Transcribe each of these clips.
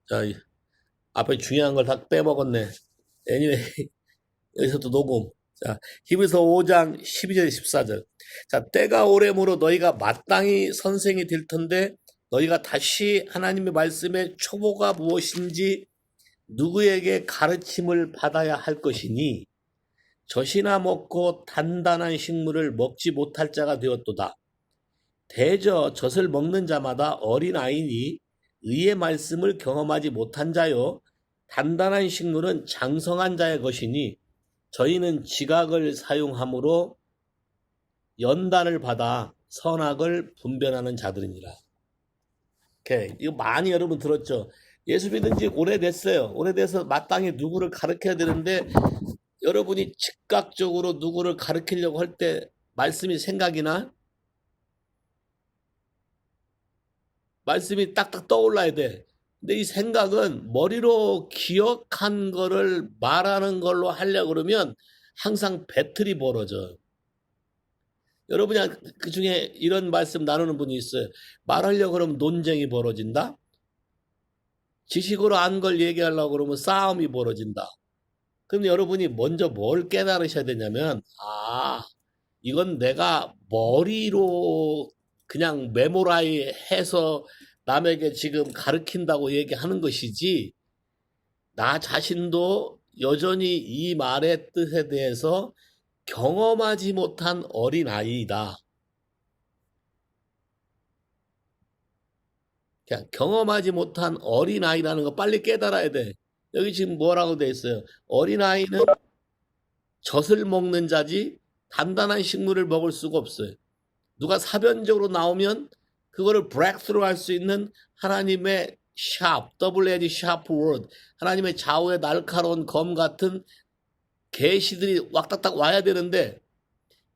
자, 앞에 중요한 걸 다 빼먹었네. anyway, 여기서 또 녹음. 자, 히브리서 5장 12절 14절. 자, 때가 오래므로 너희가 마땅히 선생이 될 텐데 너희가 다시 하나님의 말씀의 초보가 무엇인지 누구에게 가르침을 받아야 할 것이니 젖이나 먹고 단단한 식물을 먹지 못할 자가 되었도다. 대저 젖을 먹는 자마다 어린아이니 의의 말씀을 경험하지 못한 자요 단단한 식물은 장성한 자의 것이니 저희는 지각을 사용함으로 연단을 받아 선악을 분별하는 자들이니라. 오케이. 이거 많이 여러분 들었죠? 예수 믿은 지 오래됐어요. 오래돼서 마땅히 누구를 가르쳐야 되는데 여러분이 즉각적으로 누구를 가르치려고 할 때 말씀이 생각이 나? 말씀이 딱딱 떠올라야 돼. 근데 이 생각은 머리로 기억한 거를 말하는 걸로 하려고 그러면 항상 배틀이 벌어져. 여러분이 그 중에 이런 말씀 나누는 분이 있어요. 말하려고 그러면 논쟁이 벌어진다. 지식으로 안 걸 얘기하려고 그러면 싸움이 벌어진다. 그럼 여러분이 먼저 뭘 깨달으셔야 되냐면, 이건 내가 머리로 그냥 메모라이 해서 남에게 지금 가르친다고 얘기하는 것이지, 나 자신도 여전히 이 말의 뜻에 대해서 경험하지 못한 어린아이이다. 그냥 경험하지 못한 어린아이라는 거 빨리 깨달아야 돼. 여기 지금 뭐라고 돼 있어요? 어린아이는 젖을 먹는 자지 단단한 식물을 먹을 수가 없어요. 누가 사변적으로 나오면 그거를 브렉스루 할 수 있는 하나님의 샵, double-edged sharp word, 하나님의 좌우의 날카로운 검 같은 계시들이 왁딱딱 와야 되는데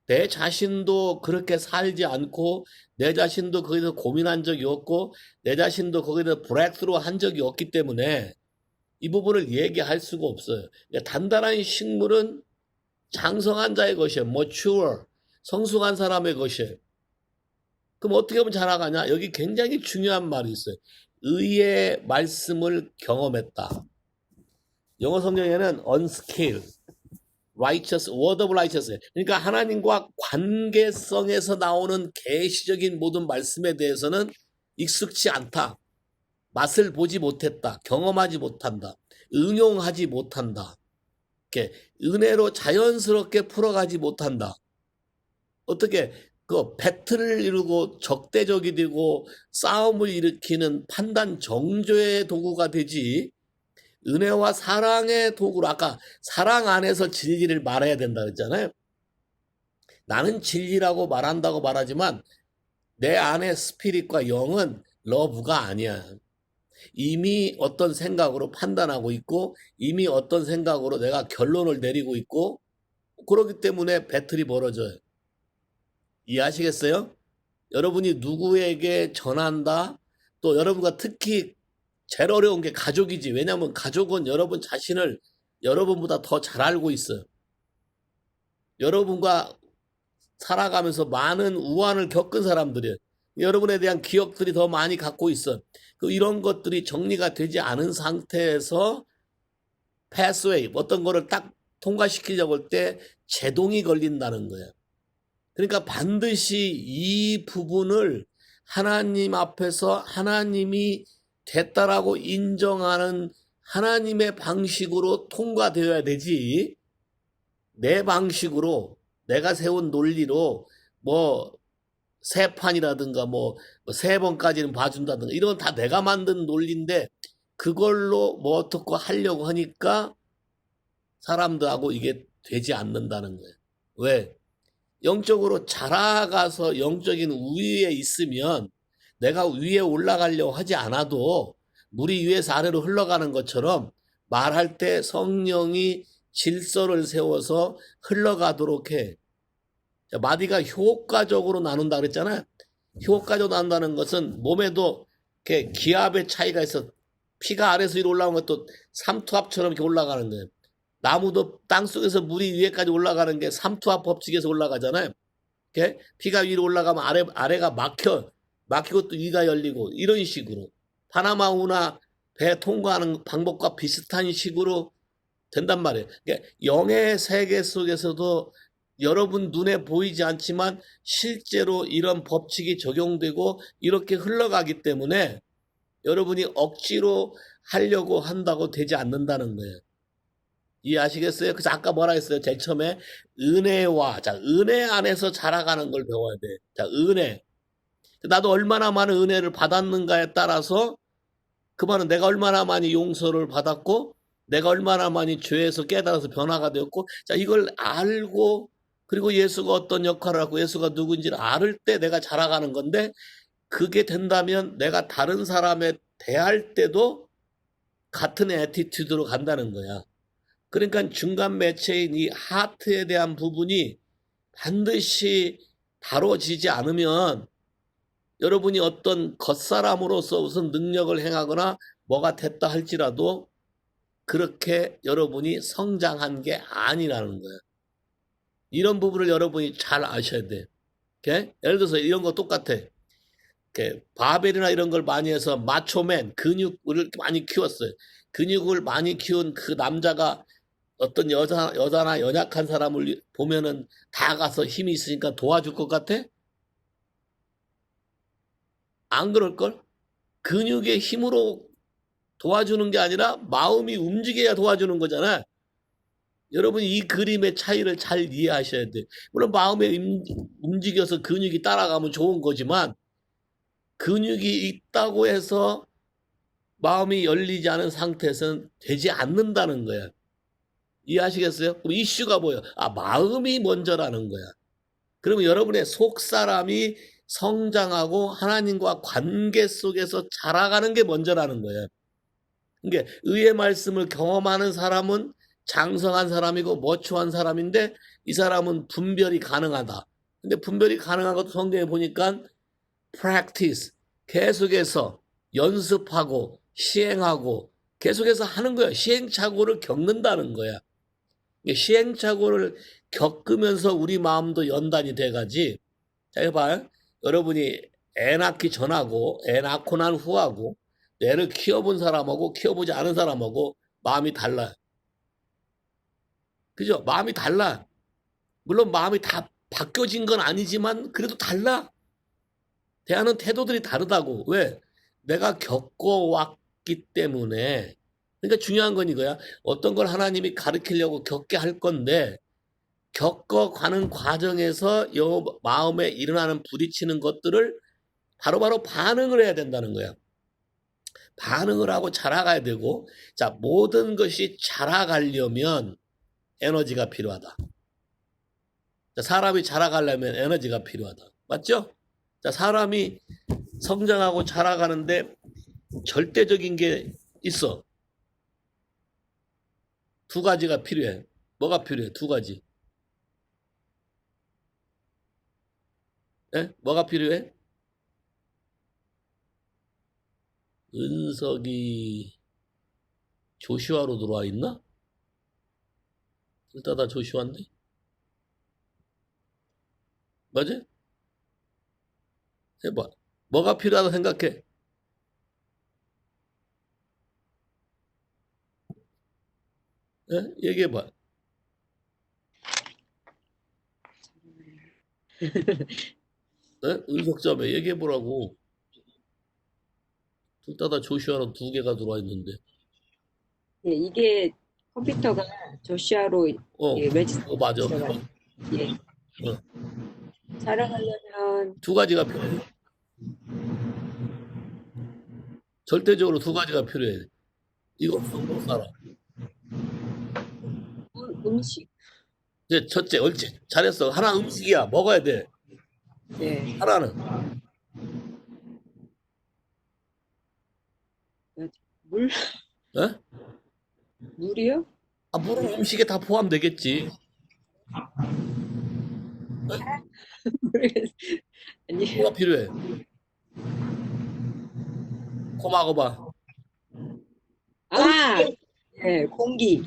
내 자신도 그렇게 살지 않고 내 자신도 거기서 고민한 적이 없고 내 자신도 거기서 브렉스루 한 적이 없기 때문에 이 부분을 얘기할 수가 없어요. 단단한 식물은 장성한 자의 것이에요. mature, 성숙한 사람의 것이에요. 그럼 어떻게 하면 자라가냐? 여기 굉장히 중요한 말이 있어요. 의의 말씀을 경험했다. 영어 성경에는 unskilled, righteous, word of righteous. 그러니까 하나님과 관계성에서 나오는 계시적인 모든 말씀에 대해서는 익숙치 않다. 맛을 보지 못했다. 경험하지 못한다. 응용하지 못한다. 이렇게 은혜로 자연스럽게 풀어가지 못한다. 어떻게 그 배틀을 이루고 적대적이 되고 싸움을 일으키는 판단 정죄의 도구가 되지 은혜와 사랑의 도구로 아까 사랑 안에서 진리를 말해야 된다 그랬잖아요. 나는 진리라고 말한다고 말하지만 내 안에 스피릿과 영은 러브가 아니야. 이미 어떤 생각으로 판단하고 있고 이미 어떤 생각으로 내가 결론을 내리고 있고 그렇기 때문에 배틀이 벌어져요. 이해하시겠어요? 여러분이 누구에게 전한다? 또 여러분과 특히 제일 어려운 게 가족이지. 왜냐하면 가족은 여러분 자신을 여러분보다 더 잘 알고 있어요. 여러분과 살아가면서 많은 우환을 겪은 사람들이에요. 여러분에 대한 기억들이 더 많이 갖고 있어. 이런 것들이 정리가 되지 않은 상태에서 패스웨이, 어떤 거를 딱 통과시키려고 할 때 제동이 걸린다는 거예요. 그러니까 반드시 이 부분을 하나님 앞에서 하나님이 됐다라고 인정하는 하나님의 방식으로 통과되어야 되지 내 방식으로 내가 세운 논리로 뭐 세 판이라든가 뭐 세 번까지는 봐준다든가 이런 건 다 내가 만든 논리인데 그걸로 뭐 어떻게 하려고 하니까 사람들하고 이게 되지 않는다는 거예요. 왜? 영적으로 자라가서 영적인 우위에 있으면 내가 위에 올라가려고 하지 않아도 물이 위에서 아래로 흘러가는 것처럼 말할 때 성령이 질서를 세워서 흘러가도록 해. 마디가 효과적으로 나눈다 그랬잖아요. 효과적으로 나눈다는 것은 몸에도 이렇게 기압의 차이가 있어. 피가 아래에서 위로 올라오는 것도 삼투압처럼 이렇게 올라가는 거예요. 나무도 땅속에서 물이 위에까지 올라가는 게 삼투압 법칙에서 올라가잖아요. 이렇게 피가 위로 올라가면 아래가 막히고 또 위가 열리고 이런 식으로 파나마 운하 배 통과하는 방법과 비슷한 식으로 된단 말이에요. 그러니까 영의 세계 속에서도 여러분 눈에 보이지 않지만 실제로 이런 법칙이 적용되고 이렇게 흘러가기 때문에 여러분이 억지로 하려고 한다고 되지 않는다는 거예요. 이해하시겠어요? 그래서 아까 뭐라 했어요? 제일 처음에 은혜와, 자, 은혜 안에서 자라가는 걸 배워야 돼. 자, 은혜. 나도 얼마나 많은 은혜를 받았는가에 따라서 그 말은 내가 얼마나 많이 용서를 받았고 내가 얼마나 많이 죄에서 깨달아서 변화가 되었고, 자, 이걸 알고 그리고 예수가 어떤 역할을 하고 예수가 누군지를 알 때 내가 자라가는 건데, 그게 된다면 내가 다른 사람에 대할 때도 같은 애티튜드로 간다는 거야. 그러니까 중간 매체인 이 하트에 대한 부분이 반드시 다뤄지지 않으면 여러분이 어떤 겉사람으로서 무슨 능력을 행하거나 뭐가 됐다 할지라도 그렇게 여러분이 성장한 게 아니라는 거예요. 이런 부분을 여러분이 잘 아셔야 돼요. 오케이? 예를 들어서 이런 거 똑같아. 바벨이나 이런 걸 많이 해서 마초맨, 근육을 많이 키웠어요. 근육을 많이 키운 그 남자가 어떤 여자나 연약한 사람을 보면은 다 가서 힘이 있으니까 도와줄 것 같아? 안 그럴걸? 근육의 힘으로 도와주는 게 아니라 마음이 움직여야 도와주는 거잖아. 여러분이 이 그림의 차이를 잘 이해하셔야 돼. 물론 마음에 움직여서 근육이 따라가면 좋은 거지만 근육이 있다고 해서 마음이 열리지 않은 상태에서는 되지 않는다는 거야. 이해하시겠어요? 그럼 이슈가 뭐예요? 아, 마음이 먼저라는 거야. 그러면 여러분의 속사람이 성장하고 하나님과 관계 속에서 자라가는 게 먼저라는 거예요. 그러니까 의의 말씀을 경험하는 사람은 장성한 사람이고 머추한 사람인데 이 사람은 분별이 가능하다. 근데 분별이 가능한 것도 성경에 보니까 practice, 계속해서 연습하고 시행하고 계속해서 하는 거야. 시행착오를 겪는다는 거야. 시행착오를 겪으면서 우리 마음도 연단이 돼가지. 자, 이거 봐요. 여러분이 애 낳기 전하고 애 낳고 난 후하고 애를 키워본 사람하고 키워보지 않은 사람하고 마음이 달라요. 그죠? 마음이 달라. 물론 마음이 다 바뀌어진 건 아니지만 그래도 달라. 대하는 태도들이 다르다고. 왜? 내가 겪어왔기 때문에. 그러니까 중요한 건 이거야. 어떤 걸 하나님이 가르치려고 겪게 할 건데 겪어가는 과정에서 요 마음에 일어나는 부딪히는 것들을 바로바로 반응을 해야 된다는 거야. 반응을 하고 자라가야 되고, 자, 모든 것이 자라가려면 에너지가 필요하다. 자, 사람이 자라가려면 에너지가 필요하다. 맞죠? 자, 사람이 성장하고 자라가는데 절대적인 게 있어. 두 가지가 필요해. 뭐가 필요해? 두 가지. 네? 뭐가 필요해? 은석이 조슈아로 들어와 있나? 둘 다 조슈아인데? 맞아? 해봐. 뭐가 필요하다고 생각해? 네? 얘기해봐. 네? 은석자매 얘기해보라고. 둘 다 조슈아로 두 개가 들어와 있는데. 예, 이게 컴퓨터가 조시아로 예, 레지스터 맞아. 들어가요. 예. 자라가려면 두 가지가 필요해. 절대적으로 두 가지가 필요해. 이거 없으면 못 살아. 음식. 이제 첫째, 옳지. 잘했어. 하나 음식이야. 먹어야 돼. 네. 하나는. 물? 에? 물이요? 아, 물은 음식에 다 포함되겠지. 아니, 뭐가 필요해? 고마워봐. 아, 네, 공기.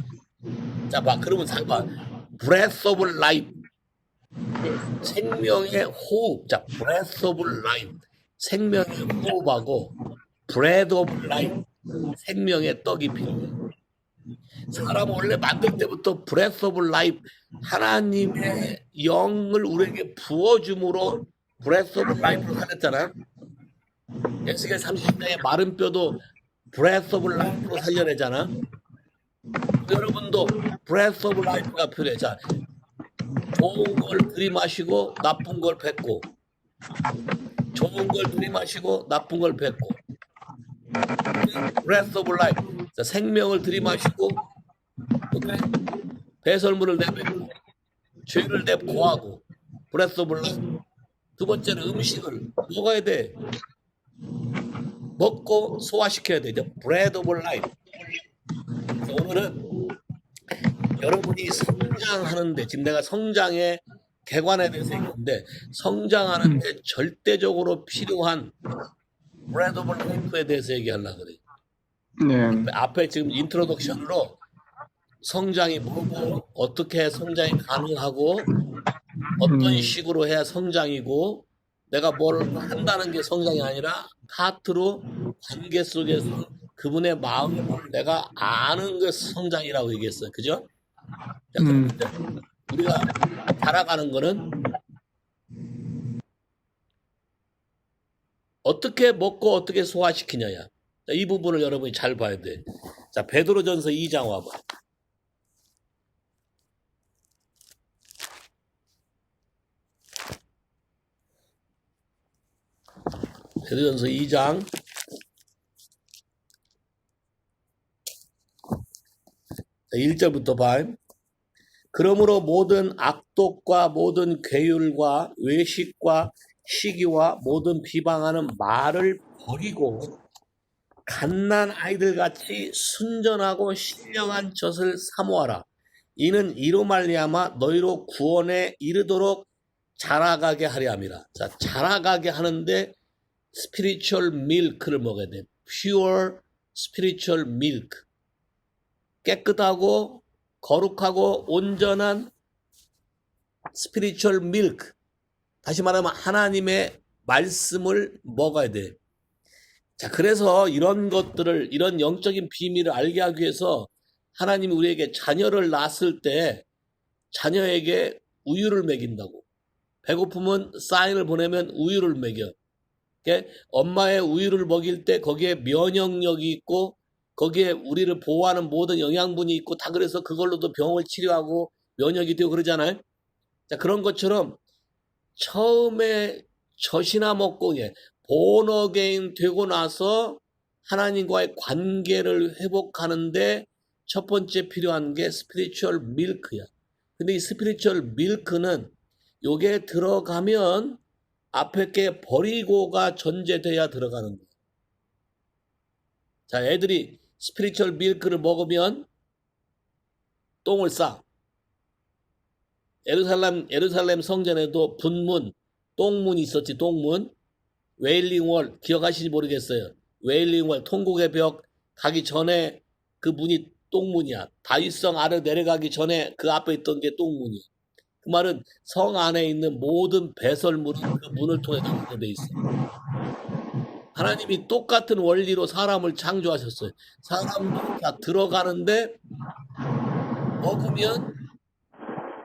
자, 봐. 그러면 봐. breath of life. 네. 생명의 호흡. 자, breath of life. 생명의 호흡하고 breath of life. 생명의 떡이 필요해. 사람은 원래 만들 때부터 breath of life, 하나님의 영을 우리에게 부어줌으로 breath of life로 살렸잖아. 에스겔 30장의 마른 뼈도 breath of life로 살려내잖아. 여러분도 breath of life가 필요해. 자, 좋은 걸 들이마시고 나쁜 걸 뱉고, 좋은 걸 들이마시고 나쁜 걸 뱉고, breath of life. 자, 생명을 들이마시고, 오케이? 배설물을 내뱉고, 죄를 내고하고, breath of life. 두 번째는 음식을 먹어야 돼. 먹고 소화시켜야 돼. bread of life. 오늘은 여러분이 성장하는데, 지금 내가 성장의 개관에 대해서 얘기했는데, 성장하는데 절대적으로 필요한 bread of life에 대해서 얘기하려고 그래. 네. 앞에 지금 인트로덕션으로 성장이 뭐고, 어떻게 성장이 가능하고, 어떤 식으로 해야 성장이고, 내가 뭘 한다는 게 성장이 아니라 파트로 관계 속에서 그분의 마음을 내가 아는 것이 성장이라고 얘기했어요. 그죠? 자, 그런데 우리가 살아가는 거는 어떻게 먹고 어떻게 소화시키냐야. 자, 이 부분을 여러분이 잘 봐야 돼. 자, 베드로전서 2장 와봐. 베드로전서 2장 1절부터 봐. 그러므로 모든 악독과 모든 괴율과 외식과 시기와 모든 비방하는 말을 버리고 갓난 아이들 같이 순전하고 신령한 젖을 사모하라. 이는 이로 말미암아 너희로 구원에 이르도록 자라가게 하려 함이라. 자, 자라가게 하는데 spiritual milk를 먹어야 돼. pure spiritual milk. 깨끗하고 거룩하고 온전한 spiritual milk. 다시 말하면 하나님의 말씀을 먹어야 돼. 자, 그래서 이런 것들을, 이런 영적인 비밀을 알게 하기 위해서 하나님이 우리에게 자녀를 낳았을 때 자녀에게 우유를 먹인다고. 배고프면 사인을 보내면 우유를 먹여. 엄마의 우유를 먹일 때 거기에 면역력이 있고 거기에 우리를 보호하는 모든 영양분이 있고 다 그래서 그걸로도 병을 치료하고 면역이 되고 그러잖아요. 자, 그런 것처럼 처음에 젖이나 먹고 born again 되고 나서 하나님과의 관계를 회복하는데 첫 번째 필요한 게 spiritual milk야. 근데 이 spiritual milk는 요게 들어가면 앞에 게 버리고가 전제돼야 들어가는 거야. 자, 애들이 스피리추얼 밀크를 먹으면 똥을 싸. 예루살렘 성전에도 분문, 똥문이 있었지, 똥문. 웨일링월, 기억하시는지 모르겠어요. 웨일링월, 통곡의 벽 가기 전에 그 문이 똥문이야. 다윗성 아래 내려가기 전에 그 앞에 있던 게 똥문이야. 그 말은 성 안에 있는 모든 배설물은 그 문을 통해 나오게 돼 있어. 하나님이 똑같은 원리로 사람을 창조하셨어요. 사람도 다 들어가는데 먹으면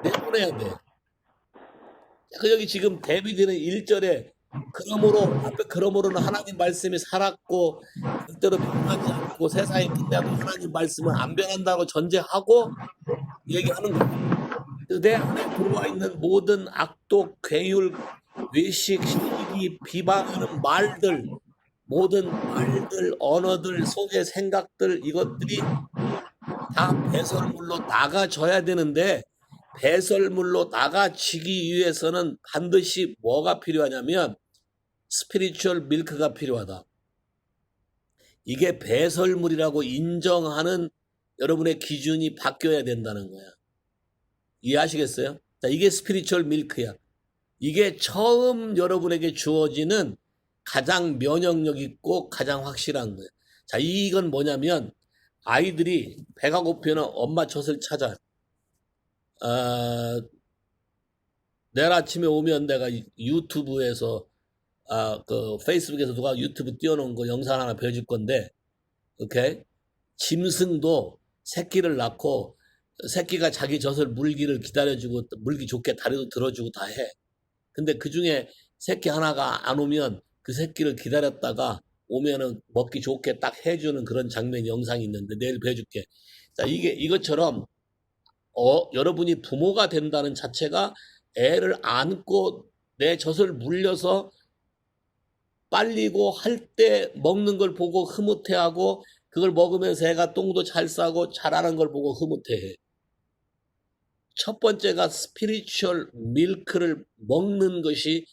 내보내야 돼. 그 여기 지금 데비드는 1절에 그러므로는 하나님 말씀이 살았고 절대로 변하지 않고 세상이 끝나도 하나님 말씀은 안 변한다고 전제하고 얘기하는 거예요. 내 안에 들어와 있는 모든 악독, 괴율, 외식, 시기, 비방하는 말들, 모든 말들, 언어들, 속의 생각들, 이것들이 다 배설물로 나가져야 되는데 배설물로 나가지기 위해서는 반드시 뭐가 필요하냐면 스피리추얼 밀크가 필요하다. 이게 배설물이라고 인정하는 여러분의 기준이 바뀌어야 된다는 거야. 이해하시겠어요? 자, 이게 스피리추얼 밀크야. 이게 처음 여러분에게 주어지는 가장 면역력 있고 가장 확실한 거예요. 자, 이건 뭐냐면 아이들이 배가 고프면 엄마 젖을 찾아. 내일 아침에 오면 내가 유튜브에서 그 페이스북에서 누가 유튜브 띄워놓은 거 영상 하나 보여줄 건데 오케이? 짐승도 새끼를 낳고 새끼가 자기 젖을 물기를 기다려주고 물기 좋게 다리도 들어주고 다 해. 근데 그 중에 새끼 하나가 안 오면 그 새끼를 기다렸다가 오면은 먹기 좋게 딱 해주는 그런 장면 영상이 있는데 내일 보여줄게. 자, 이것처럼 여러분이 부모가 된다는 자체가 애를 안고 내 젖을 물려서 빨리고 할 때 먹는 걸 보고 흐뭇해하고 그걸 먹으면서 애가 똥도 잘 싸고 자라는 걸 보고 흐뭇해해. 첫 번째가 스피리추얼 밀크를 먹는 것이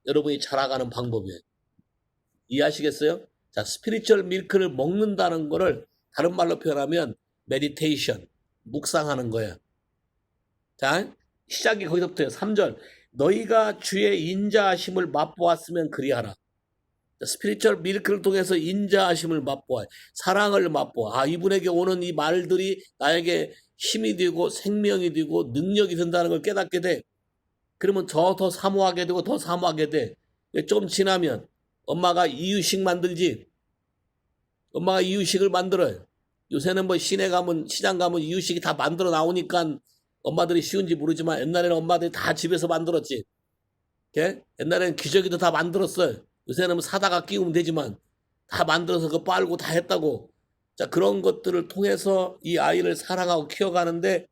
여러분이 자라가는 방법이에요. 이해하시겠어요? 자, 스피리추얼 밀크를 먹는다는 거를 다른 말로 표현하면 메디테이션, 묵상하는 거예요. 자, 시작이 거기서부터예요. 3절. 너희가 주의 인자하심을 맛보았으면 그리하라. 스피리추얼 밀크를 통해서 인자하심을 맛보아, 사랑을 맛보아. 아, 이분에게 오는 이 말들이 나에게 힘이 되고 생명이 되고 능력이 된다는 걸 깨닫게 돼. 그러면 더 사모하게 되고 더 사모하게 돼. 좀 지나면 엄마가 이유식 만들지. 엄마가 이유식을 만들어요. 요새는 뭐 시내 가면 시장 가면 이유식이 다 만들어 나오니까 엄마들이 쉬운지 모르지만 옛날에는 엄마들이 다 집에서 만들었지. 예? 옛날에는 기저귀도 다 만들었어요. 요새는 뭐 사다가 끼우면 되지만 다 만들어서 그거 빨고 다 했다고. 자, 그런 것들을 통해서 이 아이를 사랑하고 키워가는데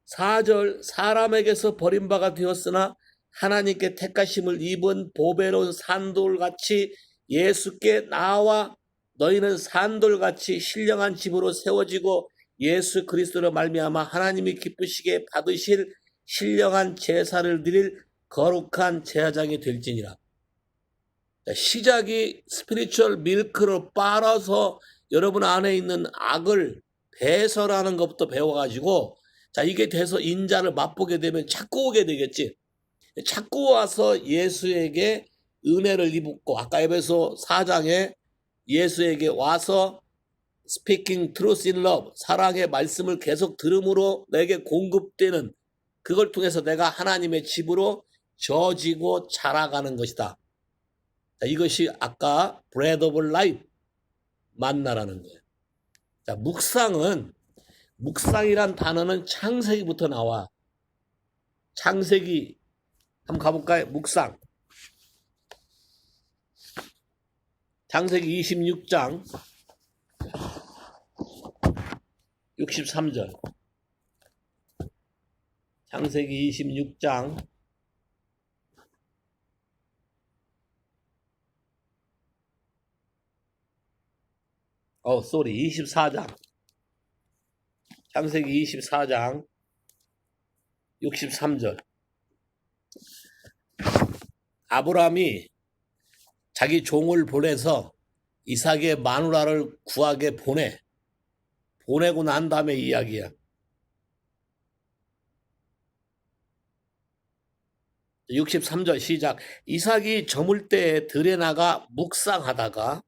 4절 사람에게서 버림바가 되었으나 하나님께 택하심을 입은 보배로운 산돌같이 예수께 나와 너희는 산돌같이 신령한 집으로 세워지고 예수 그리스도로 말미암아 하나님이 기쁘시게 받으실 신령한 제사를 드릴 거룩한 제사장이 될지니라. 시작이 스피리추얼 밀크로 빨아서 여러분 안에 있는 악을 배설하는 것부터 배워가지고 자, 이게 돼서 인자를 맛보게 되면 자꾸 오게 되겠지. 자꾸 와서 예수에게 은혜를 입고 아까 에베소 4장에 예수에게 와서 speaking truth in love, 사랑의 말씀을 계속 들음으로 내게 공급되는 그걸 통해서 내가 하나님의 집으로 져지고 자라가는 것이다. 자, 이것이 아까 bread of life, 만나라는 거예요. 자, 묵상이란 단어는 창세기부터 나와. 창세기 한번 가볼까요? 묵상. 창세기 26장 63절. 창세기 26장 24장. 창세기 24장 63절. 아브라함이 자기 종을 보내서 이삭의 마누라를 구하게 보내고 난 다음에 이야기야. 63절 시작. 이삭이 저물 때에 들에 나가 묵상하다가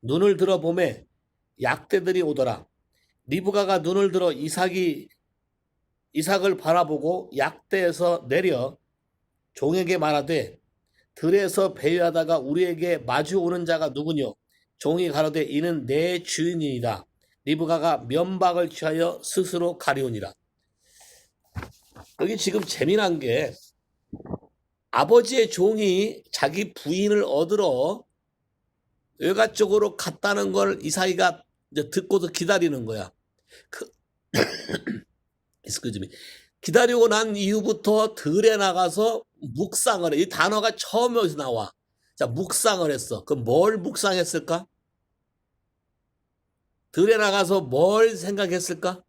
눈을 들어 보매 약대들이 오더라. 리브가가 눈을 들어 이삭을 바라보고 약대에서 내려 종에게 말하되 들에서 배회하다가 우리에게 마주 오는 자가 누구뇨? 종이 가로되 이는 내 주인이니라. 리브가가 면박을 취하여 스스로 가리우니라. 여기 지금 재미난 게 아버지의 종이 자기 부인을 얻으러 외가 쪽으로 갔다는 걸 이삭이가 이제 듣고서 기다리는 거야. 기다리고 난 이후부터 들에 나가서 묵상을 해. 이 단어가 처음 여기서 나와. 자, 묵상을 했어. 그럼 뭘 묵상했을까? 들에 나가서 뭘 생각했을까?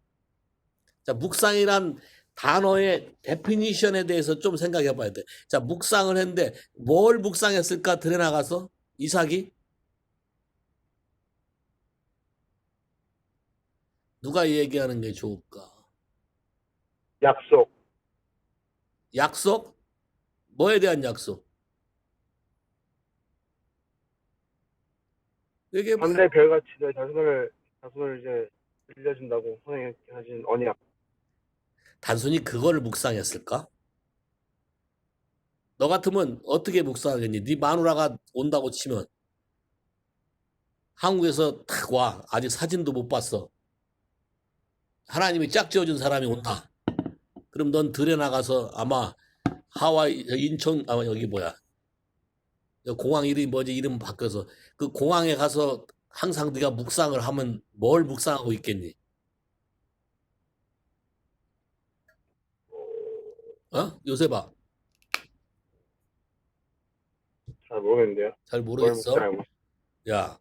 자, 묵상이란 단어의 데피니션에 대해서 좀 생각해 봐야 돼. 자, 묵상을 했는데 뭘 묵상했을까? 들에 나가서 이삭이? 누가 얘기하는 게 좋을까? 약속. 약속? 뭐에 대한 약속? 이게 하늘의 별같이 내 자손을 이제 빌려준다고 선생님이 하신 언약. 단순히 그거를 묵상했을까? 너 같으면 어떻게 묵상하겠니? 네 마누라가 온다고 치면 한국에서 탁 와. 아직 사진도 못 봤어. 하나님이 짝지어준 사람이 온다. 그럼 넌 들에 나가서 아마 하와이, 인천, 여기 뭐야. 공항 이름이 뭐지? 이름 바꿔서. 그 공항에 가서 항상 네가 묵상을 하면 뭘 묵상하고 있겠니? 요새 봐. 잘 모르겠는데요. 잘 뭘 모르겠어? 묵상하고. 야,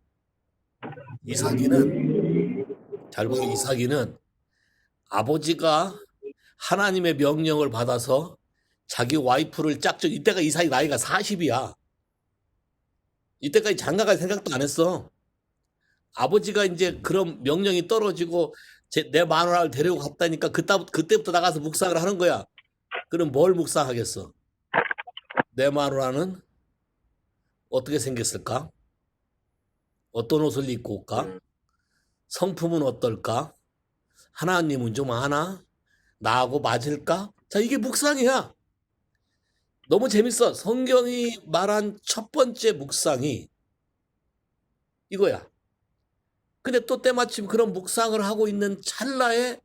이삭이는, 잘 보면 이삭이는 아버지가 하나님의 명령을 받아서 자기 와이프를 이때가 이삭이 나이가 40이야. 이때까지 장가갈 생각도 안 했어. 아버지가 이제 그런 명령이 떨어지고 내 마누라를 데리고 갔다니까 그때부터 나가서 묵상을 하는 거야. 그럼 뭘 묵상하겠어? 내 마누라는 어떻게 생겼을까? 어떤 옷을 입고 올까? 성품은 어떨까? 하나님은 좀 아나? 나하고 맞을까? 자, 이게 묵상이야. 너무 재밌어. 성경이 말한 첫 번째 묵상이 이거야. 근데 또 때마침 그런 묵상을 하고 있는 찰나에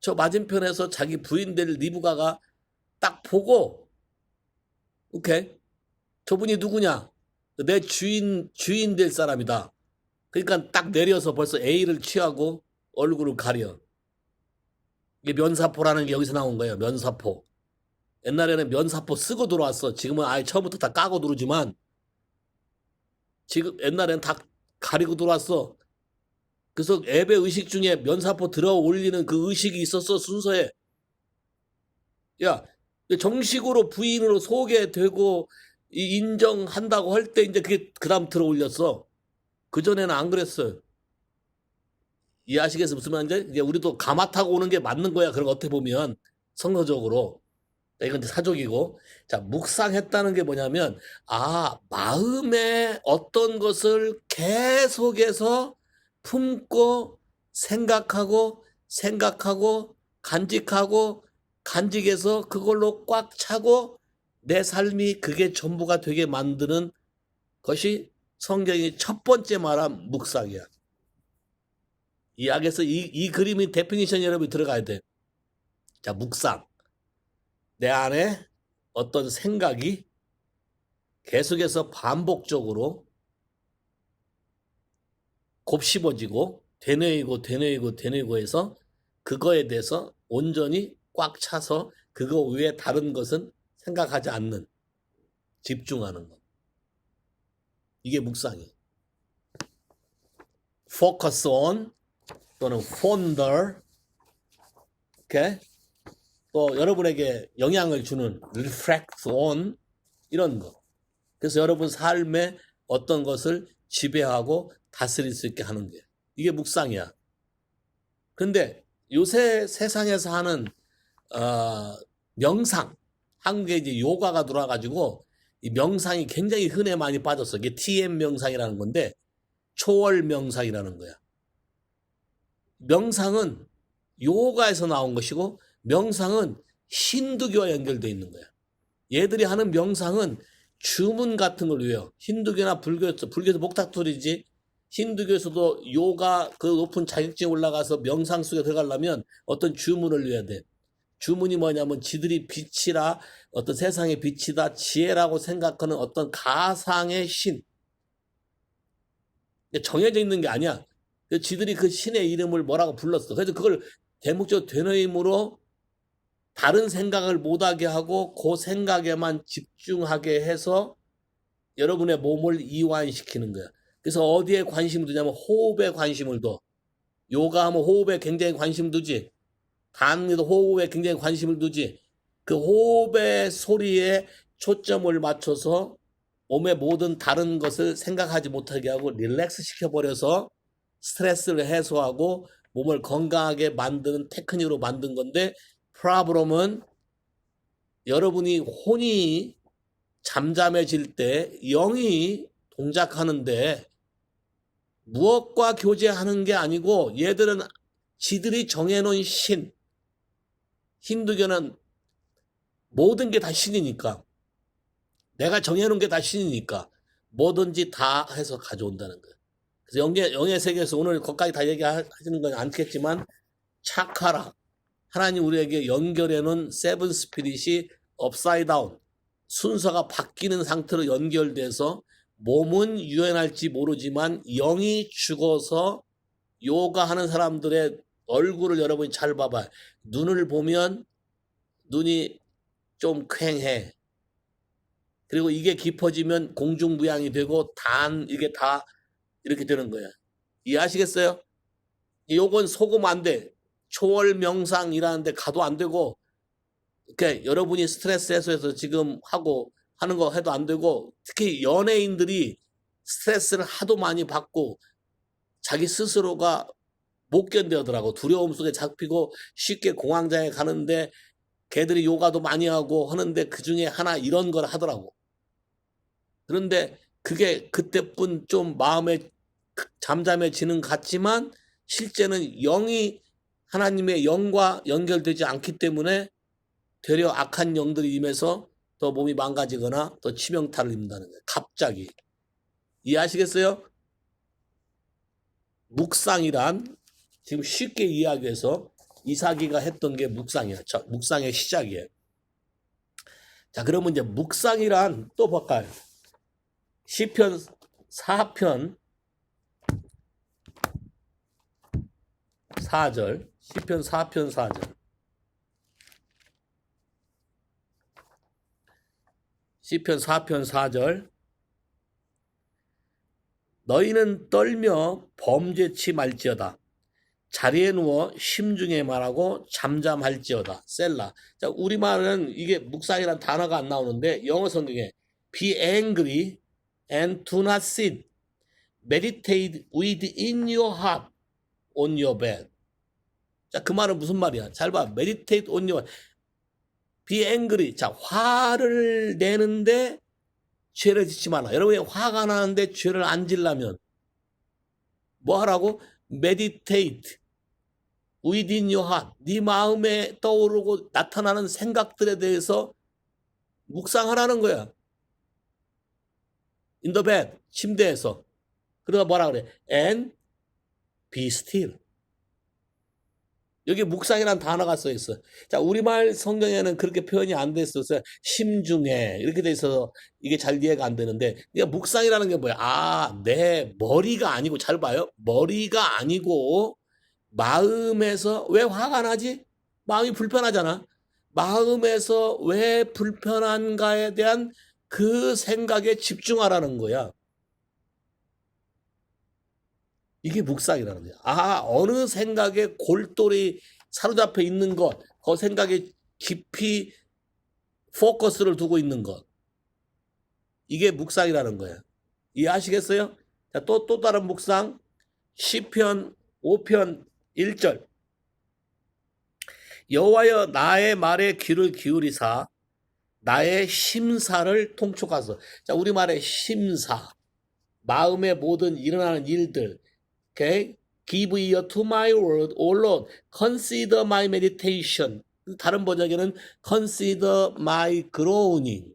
저 맞은편에서 자기 부인 될 리브가가 딱 보고, 오케이, 저분이 누구냐? 내 주인 될 사람이다. 그러니까 딱 내려서 벌써 A를 취하고 얼굴을 가려. 이게 면사포라는 게 여기서 나온 거예요. 면사포. 옛날에는 면사포 쓰고 들어왔어. 지금은 아예 처음부터 다 까고 들어오지만 지금 옛날에는 다 가리고 들어왔어. 그래서 예배 의식 중에 면사포 들어 올리는 그 의식이 있었어. 순서에. 야, 정식으로 부인으로 소개되고 인정한다고 할 때 이제 그게 그 다음 들어 올렸어. 그전에는 안 그랬어요. 이해하시겠어요? 무슨 말인지? 이제 우리도 가마 타고 오는 게 맞는 거야. 그런 거 어떻게 보면 성서적으로. 이건 이제 사족이고. 자, 묵상했다는 게 뭐냐면, 마음에 어떤 것을 계속해서 품고 생각하고 간직해서 그걸로 꽉 차고 내 삶이 그게 전부가 되게 만드는 것이 성경이 첫 번째 말한 묵상이야. 이 약에서 이 그림이 데피니션 여러분이 들어가야 돼. 자, 묵상. 내 안에 어떤 생각이 계속해서 반복적으로 곱씹어지고 되뇌이고 해서 그거에 대해서 온전히 꽉 차서 그거 외에 다른 것은 생각하지 않는, 집중하는 것. 이게 묵상이에요. focus on 또는 ponder, 오케이? 또 여러분에게 영향을 주는 reflect on 이런 거. 그래서 여러분 삶에 어떤 것을 지배하고 다스릴 수 있게 하는 거예요. 이게 묵상이야. 그런데 요새 세상에서 하는 명상, 한국에 이제 요가가 들어와가지고 이 명상이 굉장히 흔해 많이 빠졌어. 이게 TM 명상이라는 건데 초월 명상이라는 거야. 명상은 요가에서 나온 것이고 명상은 힌두교와 연결되어 있는 거야. 얘들이 하는 명상은 주문 같은 걸 외워. 힌두교나 불교에서 목탁돌이지. 힌두교에서도 요가 그 높은 자격증에 올라가서 명상 속에 들어가려면 어떤 주문을 외워야 돼. 주문이 뭐냐면 지들이 빛이라, 어떤 세상의 빛이다, 지혜라고 생각하는 어떤 가상의 신. 정해져 있는 게 아니야. 지들이 그 신의 이름을 뭐라고 불렀어. 그래서 그걸 대목적으로 되뇌임으로 다른 생각을 못하게 하고 그 생각에만 집중하게 해서 여러분의 몸을 이완시키는 거야. 그래서 어디에 관심을 두냐면 호흡에 관심을 둬. 요가하면 호흡에 굉장히 관심 두지. 단리도 호흡에 굉장히 관심을 두지. 그 호흡의 소리에 초점을 맞춰서 몸의 모든 다른 것을 생각하지 못하게 하고 릴렉스 시켜버려서 스트레스를 해소하고 몸을 건강하게 만드는 테크닉으로 만든 건데, 프로블럼은 여러분이 혼이 잠잠해질 때 영이 동작하는데 무엇과 교제하는 게 아니고 얘들은 지들이 정해놓은 신, 힌두교는 모든 게 다 신이니까, 내가 정해놓은 게 다 신이니까 뭐든지 다 해서 가져온다는 거예요. 그래서 영의 세계에서 오늘 거기까지 다 얘기하시는 건 않겠지만 차카라 하나님 우리에게 연결해 놓은 세븐 스피릿이 업사이드 다운 순서가 바뀌는 상태로 연결돼서 몸은 유연할지 모르지만 영이 죽어서 요가 하는 사람들의 얼굴을 여러분이 잘 봐봐요. 눈을 보면 눈이 좀 퀭해. 그리고 이게 깊어지면 공중부양이 되고 이게 다 이렇게 되는 거야. 이해하시겠어요? 요건 속으면 안 돼. 초월 명상이라는데 가도 안 되고, 이렇게 여러분이 스트레스 해소해서 지금 하고 하는 거 해도 안 되고, 특히 연예인들이 스트레스를 하도 많이 받고 자기 스스로가 못 견뎌하더라고. 두려움 속에 잡히고 쉽게 공황장애 가는데 걔들이 요가도 많이 하고 하는데 그 중에 하나 이런 걸 하더라고. 그런데 그게 그때뿐 좀 마음에 잠잠해지는 것 같지만 실제는 영이 하나님의 영과 연결되지 않기 때문에 되려 악한 영들이 임해서 더 몸이 망가지거나 더 치명타를 입는다는 거예요. 갑자기. 이해하시겠어요? 묵상이란 지금 쉽게 이야기해서 이삭이가 했던 게 묵상이야. 묵상의 시작이에요. 자, 그러면 이제 묵상이란 또 볼까요? 시편 4편 4절. 시편 4편 4절. 시편 4편 4절. 너희는 떨며 범죄치 말지어다. 자리에 누워 심중에 말하고 잠잠할지어다. 셀라. 자, 우리말은 이게 묵상이라는 단어가 안 나오는데 영어 성경에 be angry and do not sit. meditate within your heart on your bed. 자, 그 말은 무슨 말이야? 잘 봐. meditate on your be angry. 자, 화를 내는데 죄를 짓지 마라. 여러분이 화가 나는데 죄를 안 지려면 뭐 하라고? meditate within your heart. 네 마음에 떠오르고 나타나는 생각들에 대해서 묵상하라는 거야. in the bed. 침대에서. 그러다 뭐라 그래? and be still. 여기 묵상이라는 단어가 써 있어. 자, 우리말 성경에는 그렇게 표현이 안 돼 있어서 심중에 이렇게 돼 있어서 이게 잘 이해가 안 되는데, 그러니까 묵상이라는 게 뭐야? 아, 내 머리가 아니고, 잘 봐요. 머리가 아니고 마음에서 왜 화가 나지? 마음이 불편하잖아. 마음에서 왜 불편한가에 대한 그 생각에 집중하라는 거야. 이게 묵상이라는 거야. 아, 어느 생각에 골똘히 사로잡혀 있는 것, 그 생각에 깊이 포커스를 두고 있는 것. 이게 묵상이라는 거야. 이해하시겠어요? 자, 또 다른 묵상. 시편 5편 1절. 여호와여 나의 말에 귀를 기울이사 나의 심사를 통촉하소서. 자, 우리말의 심사. 마음의 모든 일어나는 일들. Okay? Give ear to my word, O Lord. Consider my meditation. 다른 번역에는 Consider my groaning.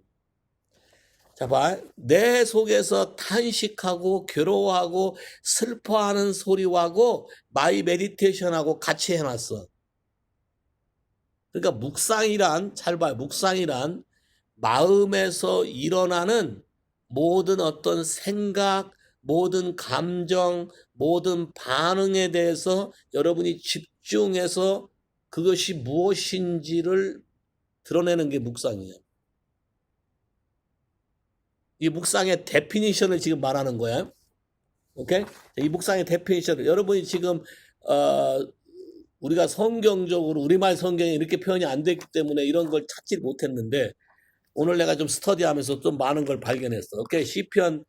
자, 봐. 내 속에서 탄식하고 괴로워하고 슬퍼하는 소리하고 my meditation하고 같이 해놨어. 그러니까 묵상이란, 잘 봐요. 묵상이란 마음에서 일어나는 모든 어떤 생각, 모든 감정, 모든 반응에 대해서 여러분이 집중해서 그것이 무엇인지를 드러내는 게 묵상이에요. 이 묵상의 데피니션을 지금 말하는 거예요. 오케이? 이 묵상의 데피니션을 여러분이 지금 우리가 성경적으로 우리말 성경에 이렇게 표현이 안 됐기 때문에 이런 걸 찾지 못했는데 오늘 내가 좀 스터디하면서 좀 많은 걸 발견했어. 오케이? 시편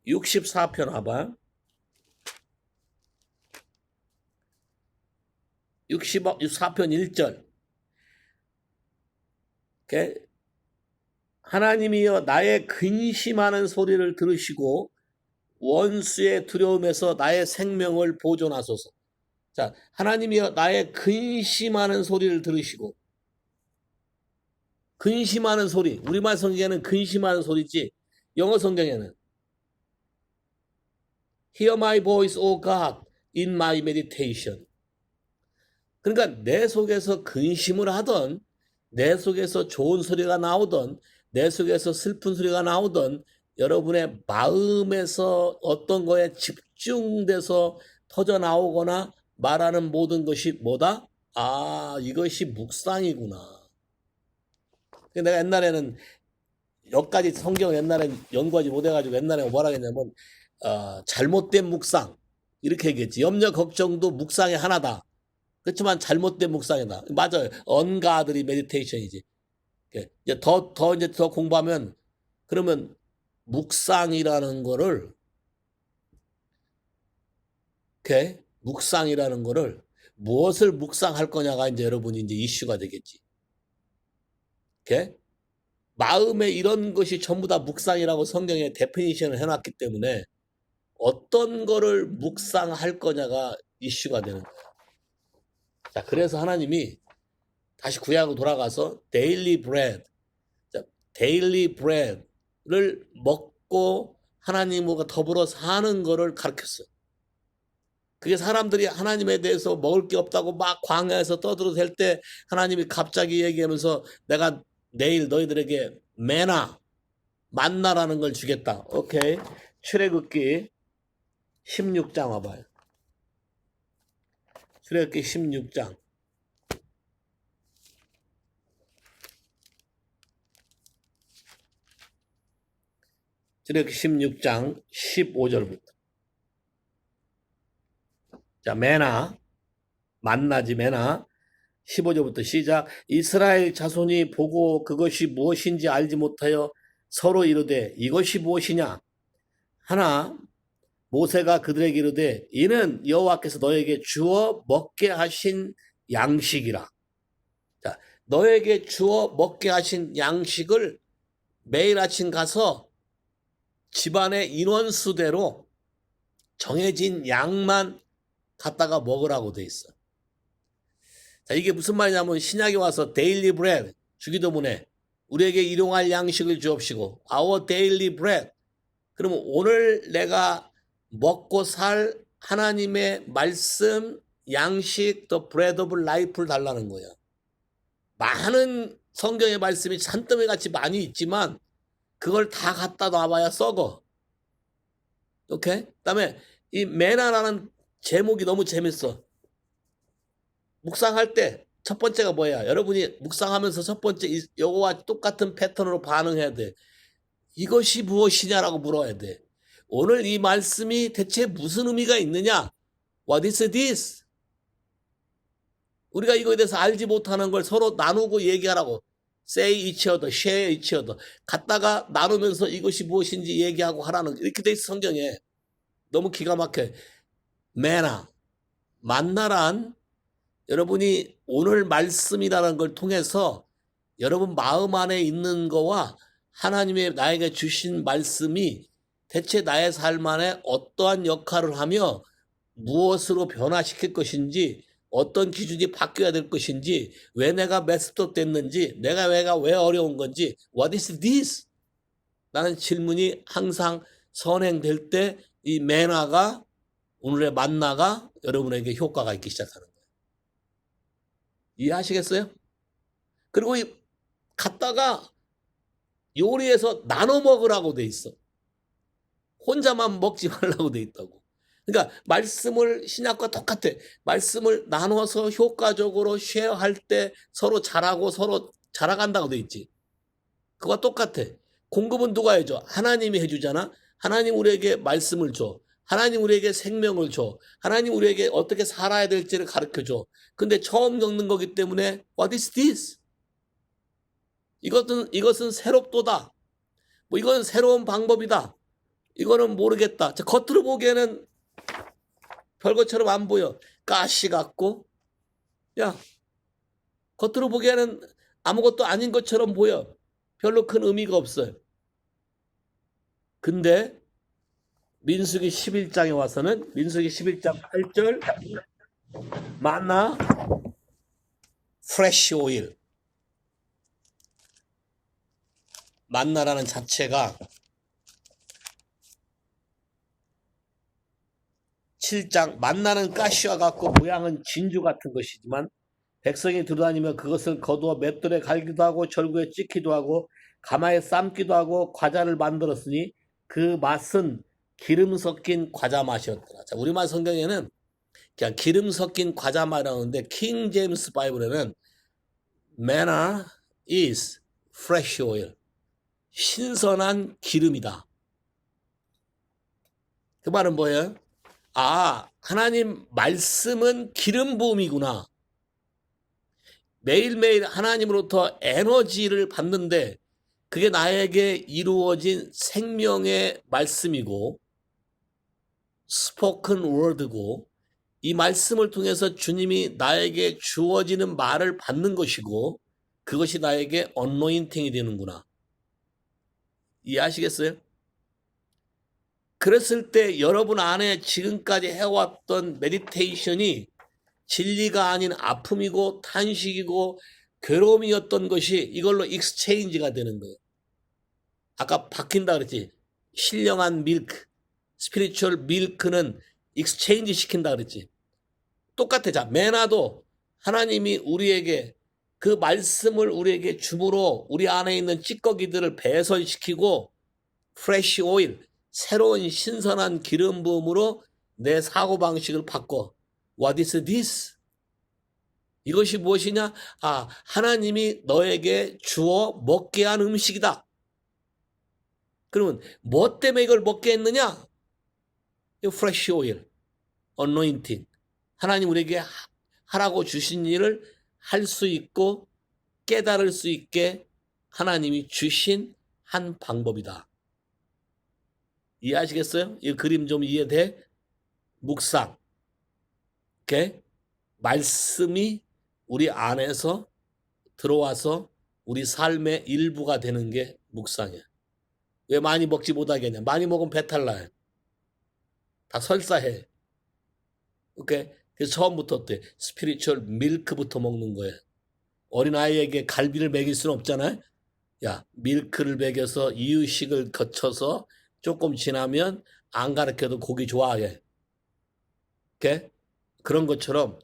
64편 와봐. 64편 1절. 오케이? 하나님이여 나의 근심하는 소리를 들으시고 원수의 두려움에서 나의 생명을 보존하소서. 자, 하나님이여 나의 근심하는 소리를 들으시고. 근심하는 소리. 우리말 성경에는 근심하는 소리지 영어 성경에는 Hear my voice, O God, in my meditation. 그러니까 내 속에서 근심을 하던, 내 속에서 좋은 소리가 나오던, 내 속에서 슬픈 소리가 나오던, 여러분의 마음에서 어떤 거에 집중돼서 터져 나오거나 말하는 모든 것이 뭐다? 아, 이것이 묵상이구나. 내가 옛날에는 여기까지 성경 옛날에 연구하지 못해가지고 옛날에 뭐라 했냐면 잘못된 묵상 이렇게 얘기했지. 염려 걱정도 묵상의 하나다. 그렇지만 잘못된 묵상이다. 맞아요. 언가들이 메디테이션이지. 이제 더 공부하면 그러면 묵상이라는 거를 묵상이라는 거를 무엇을 묵상할 거냐가 이제 여러분이 이제 이슈가 되겠지. 마음에 이런 것이 전부 다 묵상이라고 성경에 데피니션을 해놨기 때문에 어떤 거를 묵상할 거냐가 이슈가 되는 거야. 자, 그래서 하나님이 다시 구약으로 돌아가서 daily bread, daily bread를 먹고 하나님과 더불어 사는 거를 가르쳤어. 그게 사람들이 하나님에 대해서 먹을 게 없다고 막 광야에서 떠들어댈 때 하나님이 갑자기 얘기하면서 내가 내일 너희들에게 만나라는 걸 주겠다. 오케이. 출애굽기 16장 와봐요. 출애굽기 16장. 출애굽기 16장 15절부터. 자, 만나지 15절부터 시작. 이스라엘 자손이 보고 그것이 무엇인지 알지 못하여 서로 이르되 이것이 무엇이냐 하나 모세가 그들에게 이르되 이는 여호와께서 너에게 주어 먹게 하신 양식이라. 자, 너에게 주어 먹게 하신 양식을 매일 아침 가서 집안의 인원수대로 정해진 양만 갖다가 먹으라고 돼 있어. 자, 이게 무슨 말이냐면 신약에 와서 daily bread 주기도문에 우리에게 일용할 양식을 주옵시고 our daily bread. 그러면 오늘 내가 먹고 살 하나님의 말씀 양식 the bread of life를 달라는 거야. 많은 성경의 말씀이 산더미 같이 많이 있지만 그걸 다 갖다 놔봐야 썩어. 오케이? 그다음에 이 메나라는 제목이 너무 재밌어. 묵상할 때 첫 번째가 뭐야? 여러분이 묵상하면서 첫 번째 이거와 똑같은 패턴으로 반응해야 돼. 이것이 무엇이냐라고 물어야 돼. 오늘 이 말씀이 대체 무슨 의미가 있느냐? What is this? 우리가 이거에 대해서 알지 못하는 걸 서로 나누고 얘기하라고. Say each other, share each other. 갖다가 나누면서 이것이 무엇인지 얘기하고 하라는 이렇게 돼 있어 성경에. 너무 기가 막혀. 만나란 여러분이 오늘 말씀이라는 걸 통해서 여러분 마음 안에 있는 거와 하나님의 나에게 주신 말씀이 대체 나의 삶 안에 어떠한 역할을 하며 무엇으로 변화시킬 것인지 어떤 기준이 바뀌어야 될 것인지 왜 내가 메스업 됐는지 내가 왜 어려운 건지 What is this? 라는 질문이 항상 선행될 때 이 매나가 오늘의 만나가 여러분에게 효과가 있기 시작하는 거예요. 이해하시겠어요? 그리고 갖다가 요리해서 나눠 먹으라고 돼 있어. 혼자만 먹지 말라고 돼 있다고. 그러니까 말씀을 신약과 똑같아. 말씀을 나눠서 효과적으로 쉐어할 때 서로 잘하고 서로 자라간다고 돼 있지. 그거와 똑같아. 공급은 누가 해줘? 하나님이 해주잖아. 하나님 우리에게 말씀을 줘. 하나님 우리에게 생명을 줘. 하나님 우리에게 어떻게 살아야 될지를 가르쳐줘. 근데 처음 겪는 거기 때문에 What is this? 이것은 새롭도다. 뭐 이건 새로운 방법이다. 이거는 모르겠다. 자, 겉으로 보기에는 별것처럼 안 보여. 가시 같고 야 겉으로 보기에는 아무것도 아닌 것처럼 보여. 별로 큰 의미가 없어요. 근데 민수기 11장에 와서는 민수기 11장 8절 만나 프레시 오일 만나라는 자체가 7장 만나는 가시와 같고 모양은 진주 같은 것이지만 백성이 들어다니며 그것을 거두어 맷돌에 갈기도 하고 절구에 찍기도 하고 가마에 삶기도 하고 과자를 만들었으니 그 맛은 기름 섞인 과자 맛이었더라. 자, 우리말 성경에는 그냥 기름 섞인 과자 맛이라는데 킹 제임스 바이블에는 manna is fresh oil. 신선한 기름이다. 그 말은 뭐예요? 아, 하나님 말씀은 기름 부음이구나. 매일매일 하나님으로부터 에너지를 받는데 그게 나에게 이루어진 생명의 말씀이고 스포큰 워드고 이 말씀을 통해서 주님이 나에게 주어지는 말을 받는 것이고 그것이 나에게 언노인팅이 되는구나. 이해하시겠어요? 그랬을 때 여러분 안에 지금까지 해왔던 메디테이션이 진리가 아닌 아픔이고 탄식이고 괴로움이었던 것이 이걸로 익스체인지가 되는 거예요. 아까 바뀐다 그랬지. 신령한 밀크, 스피리추얼 밀크는 익스체인지 시킨다 그랬지. 똑같아. 자, 메나도 하나님이 우리에게 그 말씀을 우리에게 줌으로 우리 안에 있는 찌꺼기들을 배설시키고 프레시 오일, 새로운 신선한 기름 부음으로 내 사고방식을 바꿔. What is this? 이것이 무엇이냐? 아, 하나님이 너에게 주어 먹게 한 음식이다. 그러면 뭐 때문에 이걸 먹게 했느냐? 프레시 오일, 언노인팅. 하나님 우리에게 하라고 주신 일을 할 수 있고 깨달을 수 있게 하나님이 주신 한 방법이다. 이해하시겠어요? 이 그림 좀 이해돼? 묵상. 오케이? 말씀이 우리 안에서 들어와서 우리 삶의 일부가 되는 게 묵상이야. 왜 많이 먹지 못하겠냐? 많이 먹으면 배탈 나요. 다 설사해. 오케이? 그래서 처음부터 어때? 스피리추얼 밀크부터 먹는 거예요. 어린아이에게 갈비를 먹일 수는 없잖아요. 야, 밀크를 먹여서 이유식을 거쳐서 조금 지나면 안 가르쳐도 고기 좋아해. 오케이? 그런 것처럼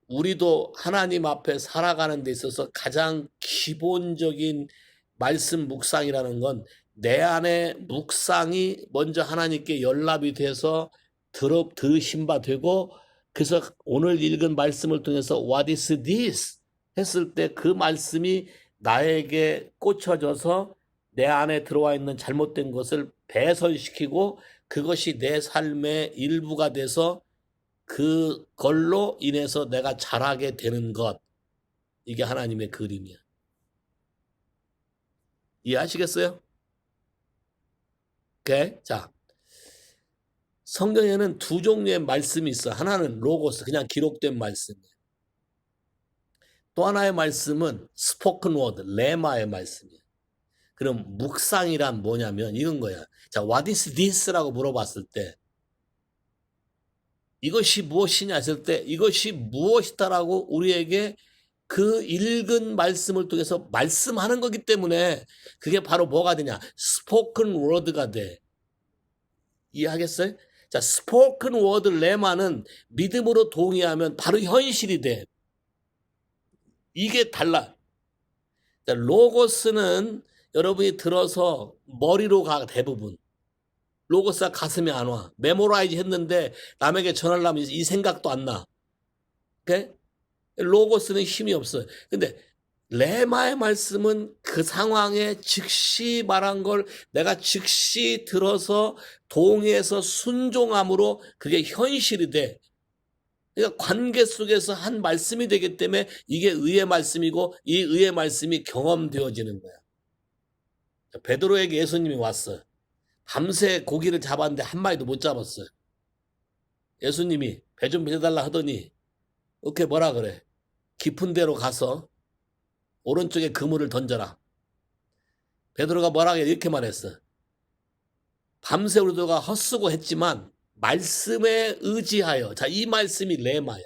우리도 하나님 앞에 살아가는 데 있어서 가장 기본적인 말씀 묵상이라는 건 내 안에 묵상이 먼저 하나님께 연락이 돼서 들으신 바 되고 그래서 오늘 읽은 말씀을 통해서 What is this? 했을 때 그 말씀이 나에게 꽂혀져서 내 안에 들어와 있는 잘못된 것을 배설시키고 그것이 내 삶의 일부가 돼서 그걸로 인해서 내가 자라게 되는 것. 이게 하나님의 그림이야. 이해하시겠어요? 오케이? 자, 성경에는 두 종류의 말씀이 있어. 하나는 로고스, 그냥 기록된 말씀이에요. 또 하나의 말씀은 스포큰 워드, 레마의 말씀이에요. 그럼 묵상이란 뭐냐면 이런 거야. 자, what is this라고 물어봤을 때 이것이 무엇이냐 했을 때 이것이 무엇이다라고 우리에게 그 읽은 말씀을 통해서 말씀하는 거기 때문에 그게 바로 뭐가 되냐? 스포큰 워드가 돼. 이해하겠어요? 자, 스포큰 워드 레마는 믿음으로 동의하면 바로 현실이 돼. 이게 달라. 자, 로고스는 여러분이 들어서 머리로 가 대부분. 로고스가 가슴에 안 와. 메모라이즈 했는데 남에게 전하려면 이 생각도 안 나. 오케이? 로고스는 힘이 없어요. 근데 레마의 말씀은 그 상황에 즉시 말한 걸 내가 즉시 들어서 동의해서 순종함으로 그게 현실이 돼. 그러니까 관계 속에서 한 말씀이 되기 때문에 이게 의의 말씀이고 이 의의 말씀이 경험되어지는 거야. 베드로에게 예수님이 왔어요. 밤새 고기를 잡았는데 한 마리도 못 잡았어요. 예수님이 배 좀 빌려달라 하더니 이렇게 뭐라 그래? 깊은 데로 가서 오른쪽에 그물을 던져라. 베드로가 뭐라고 이렇게 말했어. 밤새 우리가 헛수고 했지만 말씀에 의지하여. 자, 이 말씀이 레마야.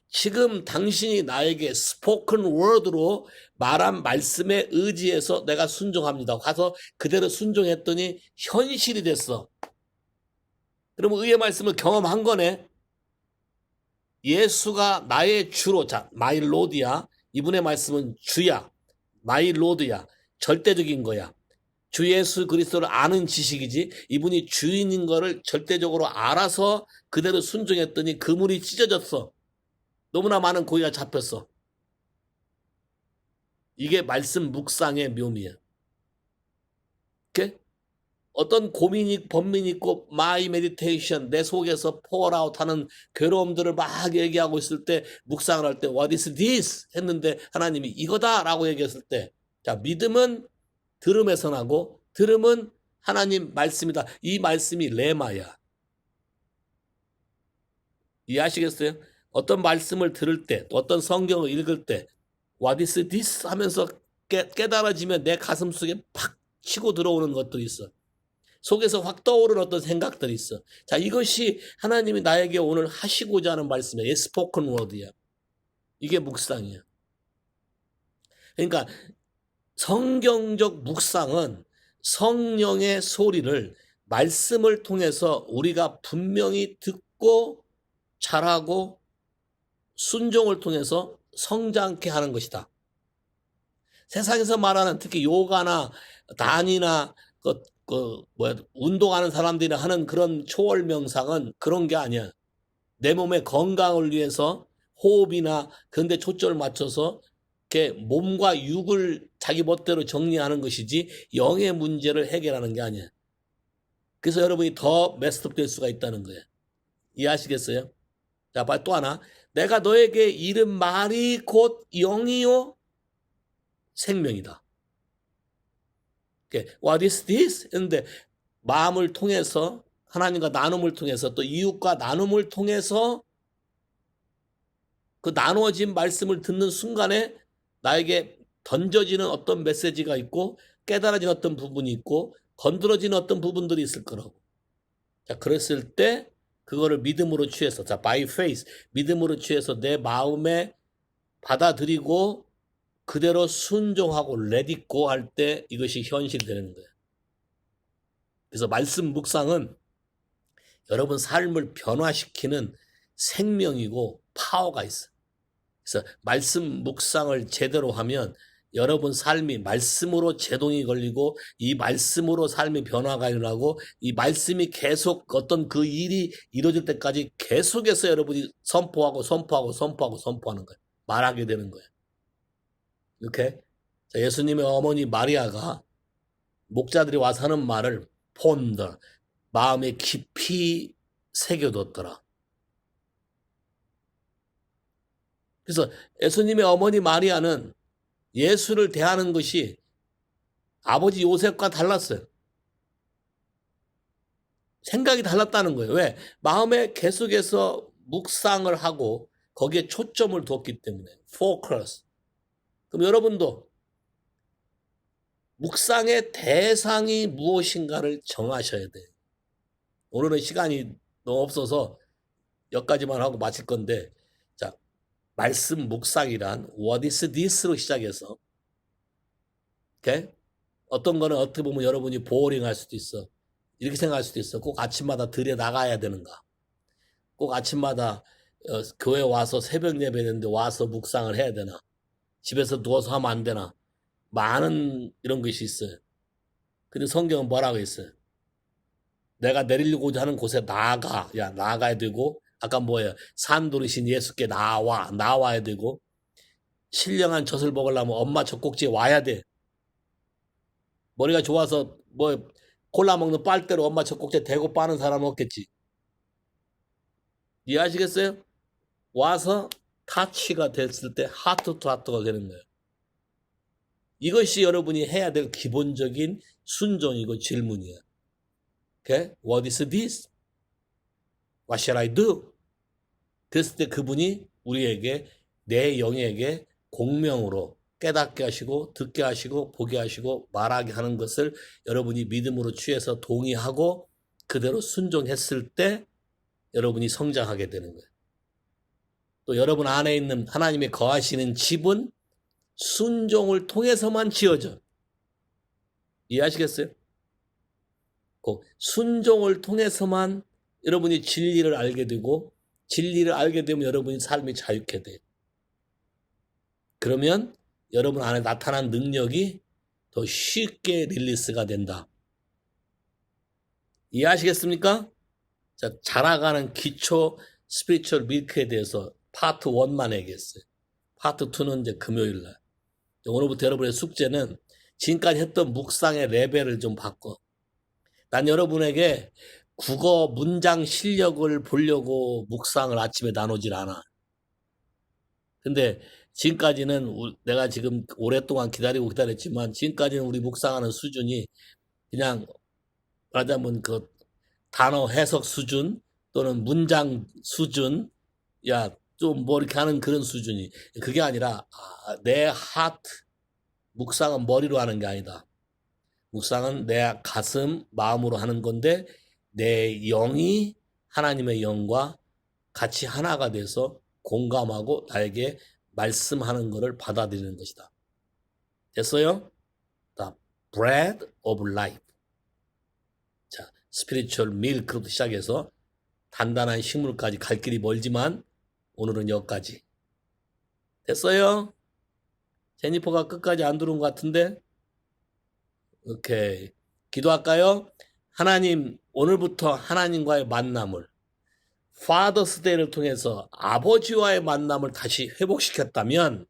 지금 당신이 나에게 스포큰 워드로 말한 말씀에 의지해서 내가 순종합니다. 가서 그대로 순종했더니 현실이 됐어. 그러면 의의 말씀을 경험한 거네. 예수가 나의 주로, 자, 마이 로드야. 이분의 말씀은 주야. 마이 로드야. 절대적인 거야. 주 예수 그리스도를 아는 지식이지, 이분이 주인인 거를 절대적으로 알아서 그대로 순종했더니 그물이 찢어졌어. 너무나 많은 고기가 잡혔어. 이게 말씀 묵상의 묘미야. 오케이? 어떤 고민이 번민이 있고 마이 메디테이션, 내 속에서 pour out 하는 괴로움들을 막 얘기하고 있을 때, 묵상을 할 때 what is this 했는데 하나님이 이거다라고 얘기했을 때, 자, 믿음은 들음에서 나고 들음은 하나님 말씀이다. 이 말씀이 레마야. 이해하시겠어요? 어떤 말씀을 들을 때, 또 어떤 성경을 읽을 때 what is this 하면서 깨달아지면 내 가슴 속에 팍 치고 들어오는 것들이 있어. 속에서 확 떠오르는 어떤 생각들이 있어. 자, 이것이 하나님이 나에게 오늘 하시고자 하는 말씀이야. 스포큰 워드야. 이게 묵상이야. 그러니까 성경적 묵상은 성령의 소리를 말씀을 통해서 우리가 분명히 듣고 잘하고 순종을 통해서 성장케 하는 것이다. 세상에서 말하는 특히 요가나 단이나 운동하는 사람들이 하는 그런 초월 명상은 그런 게 아니야. 내 몸의 건강을 위해서 호흡이나 그런 데 초점을 맞춰서 이렇게 몸과 육을 자기 멋대로 정리하는 것이지 영의 문제를 해결하는 게 아니야. 그래서 여러분이 더 메스업 될 수가 있다는 거예요. 이해하시겠어요? 자, 또 하나. 내가 너에게 이른 말이 곧 영이요 생명이다. What is this? 했는데 마음을 통해서, 하나님과 나눔을 통해서, 또 이웃과 나눔을 통해서 그 나누어진 말씀을 듣는 순간에 나에게 던져지는 어떤 메시지가 있고 깨달아진 어떤 부분이 있고 건드려지는 어떤 부분들이 있을 거라고. 자, 그랬을 때 그거를 믿음으로 취해서, 자, by faith, 믿음으로 취해서 내 마음에 받아들이고 그대로 순종하고 let it go 할 때 이것이 현실되는 거예요. 그래서 말씀 묵상은 여러분 삶을 변화시키는 생명이고 파워가 있어요. 그래서 말씀 묵상을 제대로 하면 여러분 삶이 말씀으로 제동이 걸리고 이 말씀으로 삶의 변화가 일어나고 이 말씀이 계속 어떤 그 일이 이루어질 때까지 계속해서 여러분이 선포하는 거예요. 말하게 되는 거예요. 이렇게 예수님의 어머니 마리아가 목자들이 와서 하는 말을 폰더, 마음에 깊이 새겨뒀더라. 그래서 예수님의 어머니 마리아는 예수를 대하는 것이 아버지 요셉과 달랐어요. 생각이 달랐다는 거예요. 왜? 마음에 계속해서 묵상을 하고 거기에 초점을 뒀기 때문에. focus. 그럼 여러분도 묵상의 대상이 무엇인가를 정하셔야 돼요. 오늘은 시간이 너무 없어서 여기까지만 하고 마칠 건데, 자, 말씀 묵상이란 what is this로 시작해서, 오케이? 어떤 거는 어떻게 보면 여러분이 보어링할 수도 있어. 이렇게 생각할 수도 있어. 꼭 아침마다 들여 나가야 되는가? 꼭 아침마다 교회 와서 새벽 예배했는데 와서 묵상을 해야 되나? 집에서 누워서 하면 안 되나? 많은 이런 것이 있어요. 근데 성경은 뭐라고 했어요? 내가 내리려고자 하는 곳에 나아가. 야, 나아가야 되고, 아까 뭐예요? 산도리신 예수께 나와야 되고, 신령한 젖을 먹으려면 엄마 젖꼭지에 와야 돼. 머리가 좋아서 콜라 먹는 빨대로 엄마 젖꼭지에 대고 빠는 사람은 없겠지. 이해하시겠어요? 와서 타치가 됐을 때 하트 투 하트가 되는 거예요. 이것이 여러분이 해야 될 기본적인 순종이고 질문이에요. Okay? What is this? What shall I do? 그랬을 때 그분이 우리에게, 내 영에게 공명으로 깨닫게 하시고 듣게 하시고 보게 하시고 말하게 하는 것을 여러분이 믿음으로 취해서 동의하고 그대로 순종했을 때 여러분이 성장하게 되는 거예요. 또 여러분 안에 있는 하나님의 거하시는 집은 순종을 통해서만 지어져. 이해하시겠어요? 그 순종을 통해서만 여러분이 진리를 알게 되고 진리를 알게 되면 여러분이 삶이 자유케 돼요. 그러면 여러분 안에 나타난 능력이 더 쉽게 릴리스가 된다. 이해하시겠습니까? 자, 자라가는 기초 스피리추얼 밀크에 대해서 파트 1만 얘기했어요. 파트 2는 이제 금요일 날. 오늘부터 여러분의 숙제는 지금까지 했던 묵상의 레벨을 좀 바꿔. 난 여러분에게 국어 문장 실력을 보려고 묵상을 아침에 나누질 않아. 근데 지금까지는 내가 지금 오랫동안 기다렸지만 지금까지는 우리 묵상하는 수준이 그냥 말하자면 그 단어 해석 수준 또는 문장 수준, 야, 좀 뭐 이렇게 하는 그런 수준이. 그게 아니라 내 하트, 묵상은 머리로 하는 게 아니다. 묵상은 내 가슴, 마음으로 하는 건데 내 영이 하나님의 영과 같이 하나가 돼서 공감하고 나에게 말씀하는 것을 받아들이는 것이다. 됐어요? The bread of life. 자, 스피리추얼 밀크부터 시작해서 단단한 식물까지 갈 길이 멀지만 오늘은 여기까지. 됐어요? 제니퍼가 끝까지 안 들어온 것 같은데? 오케이. 기도할까요? 하나님, 오늘부터 하나님과의 만남을 파더스 데이를 통해서 아버지와의 만남을 다시 회복시켰다면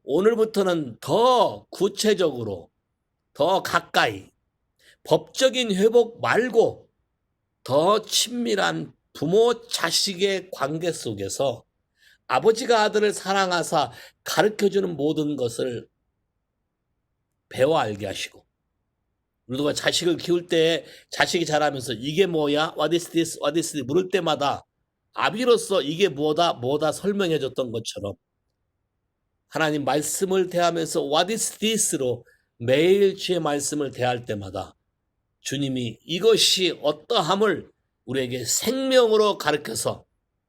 오늘부터는 더 구체적으로, 더 가까이, 법적인 회복 말고 더 친밀한 부모 자식의 관계 속에서 아버지가 아들을 사랑하사 가르쳐주는 모든 것을 배워 알게 하시고, 누가 자식을 키울 때 자식이 자라면서 이게 뭐야? What is this? What is this? 물을 때마다 아비로서 이게 뭐다 설명해 줬던 것처럼 하나님 말씀을 대하면서 What is this로 매일 주의 말씀을 대할 때마다 주님이 이것이 어떠함을 우리에게 생명으로 가르쳐서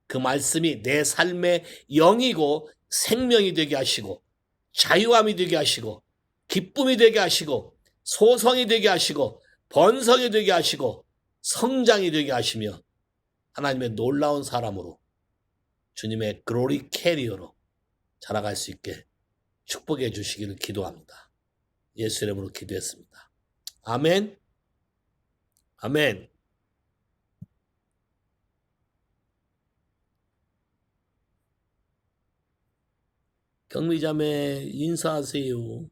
그 말씀이 내 삶의 영이고 생명이 되게 하시고 자유함이 되게 하시고 기쁨이 되게 하시고 소성이 되게 하시고 번성이 되게 하시고 성장이 되게 하시며 하나님의 놀라운 사람으로 주님의 글로리 캐리어로 자라갈 수 있게 축복해 주시기를 기도합니다. 예수 이름으로 기도했습니다. 아멘. 아멘. 경미자매 인사하세요.